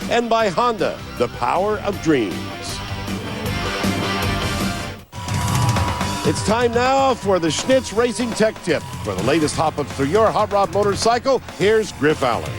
and by Honda, the power of dreams. It's time now for the Schnitz Racing Tech Tip. For the latest hop-ups for your hot rod motorcycle, here's Griff Allen.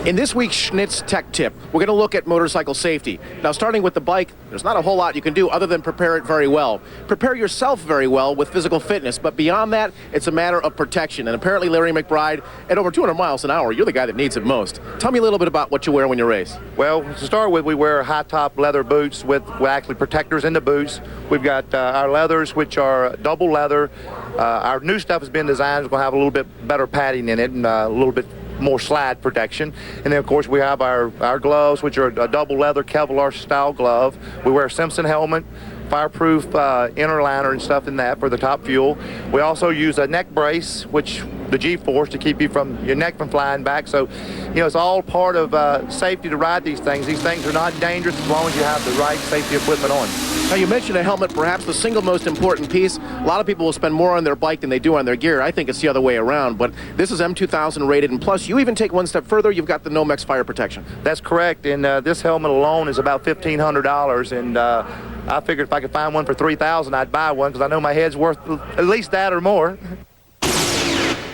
In this week's Schnitz Tech Tip, we're going to look at motorcycle safety. Now, starting with the bike, there's not a whole lot you can do other than prepare it very well. Prepare yourself very well with physical fitness, but beyond that, it's a matter of protection. And apparently, Larry McBride, at over 200 miles an hour, you're the guy that needs it most. Tell me a little bit about what you wear when you race. Well, to start with, we wear high-top leather boots with actually protectors in the boots. We've got our leathers, which are double leather. Our new stuff has been designed. It's going to have a little bit better padding in it and a little bit more slide protection. And then, of course, we have our gloves, which are a double leather Kevlar style glove. We wear a Simpson helmet, fireproof inner liner and stuff in that for the top fuel. We also use a neck brace, which the G-force to keep your neck from flying back. So, you know, it's all part of safety to ride these things. These things are not dangerous as long as you have the right safety equipment on. Now, you mentioned a helmet, perhaps the single most important piece. A lot of people will spend more on their bike than they do on their gear. I think it's the other way around, but this is M2000 rated, and plus you even take one step further, you've got the Nomex fire protection. That's correct, and this helmet alone is about $1,500, and I figured if I could find one for $3,000, I'd buy one, because I know my head's worth at least that or more.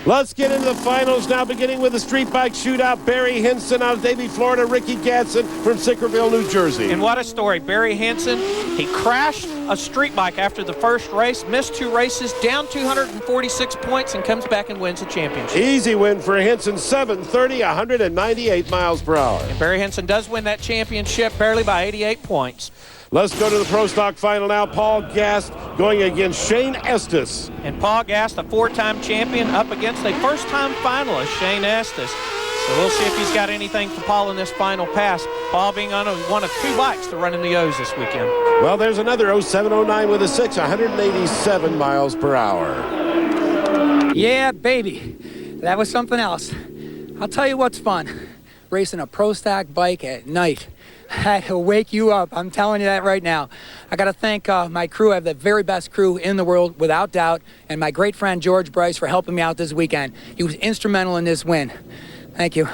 Let's get into the finals now, beginning with the street bike shootout. Barry Henson out of Davie, Florida. Rickey Gadson from Sickerville, New Jersey. And what a story. Barry Henson, he crashed a street bike after the first race, missed 2 races, down 246 points, and comes back and wins the championship. Easy win for Henson, 7:30, 198 miles per hour. And Barry Henson does win that championship barely by 88 points. Let's go to the Pro Stock final now. Paul Gast going against Shane Estes. And Paul Gast, a 4-time champion, up against a first-time finalist, Shane Estes. So we'll see if he's got anything for Paul in this final pass. Paul being on one of 2 bikes to run in the O's this weekend. Well, there's another 0709 with a 6, 187 miles per hour. Yeah, baby. That was something else. I'll tell you what's fun. Racing a Pro Stock bike at night. That'll wake you up. I'm telling you that right now. I got to thank my crew. I have the very best crew in the world, without doubt, and my great friend George Bryce for helping me out this weekend. He was instrumental in this win. Thank you.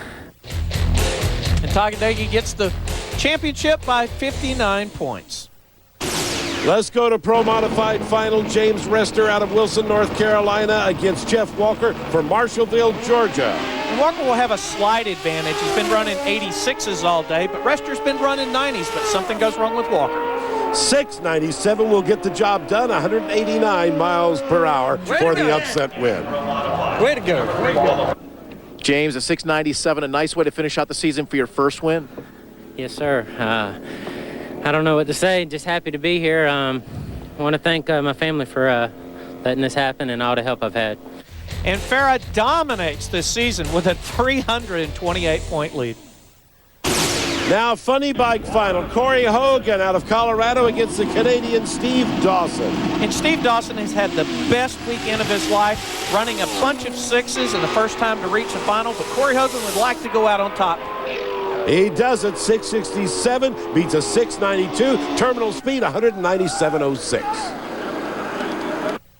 And Tagadegi gets the championship by 59 points. Let's go to Pro Modified final. James Rester out of Wilson, North Carolina against Jeff Walker from Marshallville, Georgia. And Walker will have a slight advantage. He's been running 86s all day, but Rester's been running 90s, but something goes wrong with Walker. 697 will get the job done, 189 miles per hour for the upset win. Way to go. Way to go. James, a 697, a nice way to finish out the season for your first win. Yes, sir. I don't know what to say. Just happy to be here. I want to thank my family for letting this happen and all the help I've had. And Farah dominates this season with a 328-point lead. Now, funny bike final. Korry Hogan out of Colorado against the Canadian Steve Dawson. And Steve Dawson has had the best weekend of his life, running a bunch of 6s and the first time to reach the final, but Korry Hogan would like to go out on top. He does it, 667, beats a 692, terminal speed 197.06.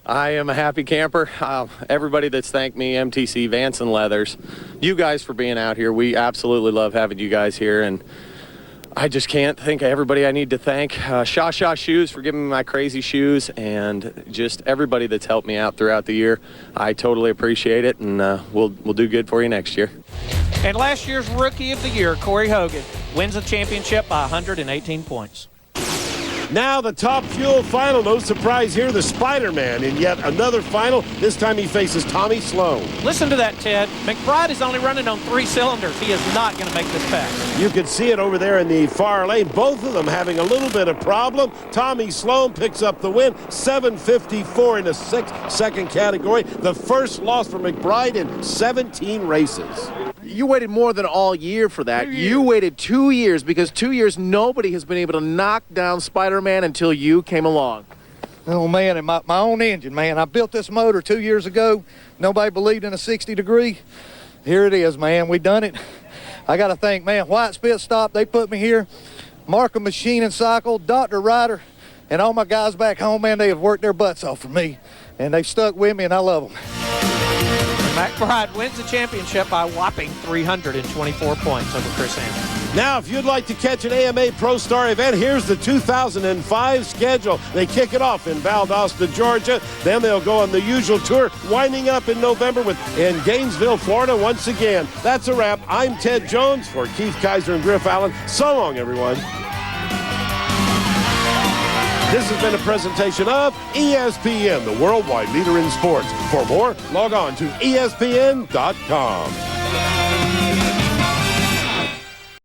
I am a happy camper. Everybody that's thanked me, MTC, Vance and Leathers, you guys for being out here. We absolutely love having you guys here, and I just can't think of everybody I need to thank. Shaw Shoes for giving me my crazy shoes, and just everybody that's helped me out throughout the year. I totally appreciate it, and we'll do good for you next year. And last year's Rookie of the Year, Korry Hogan, wins the championship by 118 points. Now the Top Fuel final. No surprise here, the Spider-Man in yet another final. This time he faces Tommy Sloan. Listen to that, Ted. McBride is only running on 3 cylinders. He is not going to make this pass. You can see it over there in the far lane. Both of them having a little bit of problem. Tommy Sloan picks up the win, 7:54 in the 6-second category. The first loss for McBride in 17 races. You waited more than all year for that. You waited 2 years, because 2 years nobody has been able to knock down Spider-Man until you came along. Oh, man, and my own engine, man. I built this motor 2 years ago. Nobody believed in a 60-degree. Here it is, man. We done it. I got to thank, man, White's Pit Stop. They put me here. Markham Machine and Cycle, Dr. Ryder, and all my guys back home, man, they have worked their butts off for me. And they've stuck with me, and I love them. McBride wins the championship by a whopping 324 points over Chris Hansen. Now, if you'd like to catch an AMA Prostar event, here's the 2005 schedule. They kick it off in Valdosta, Georgia. Then they'll go on the usual tour, winding up in November in Gainesville, Florida once again. That's a wrap. I'm Ted Jones for Keith Kaiser and Griff Allen. So long, everyone. This has been a presentation of ESPN, the worldwide leader in sports. For more, log on to ESPN.com.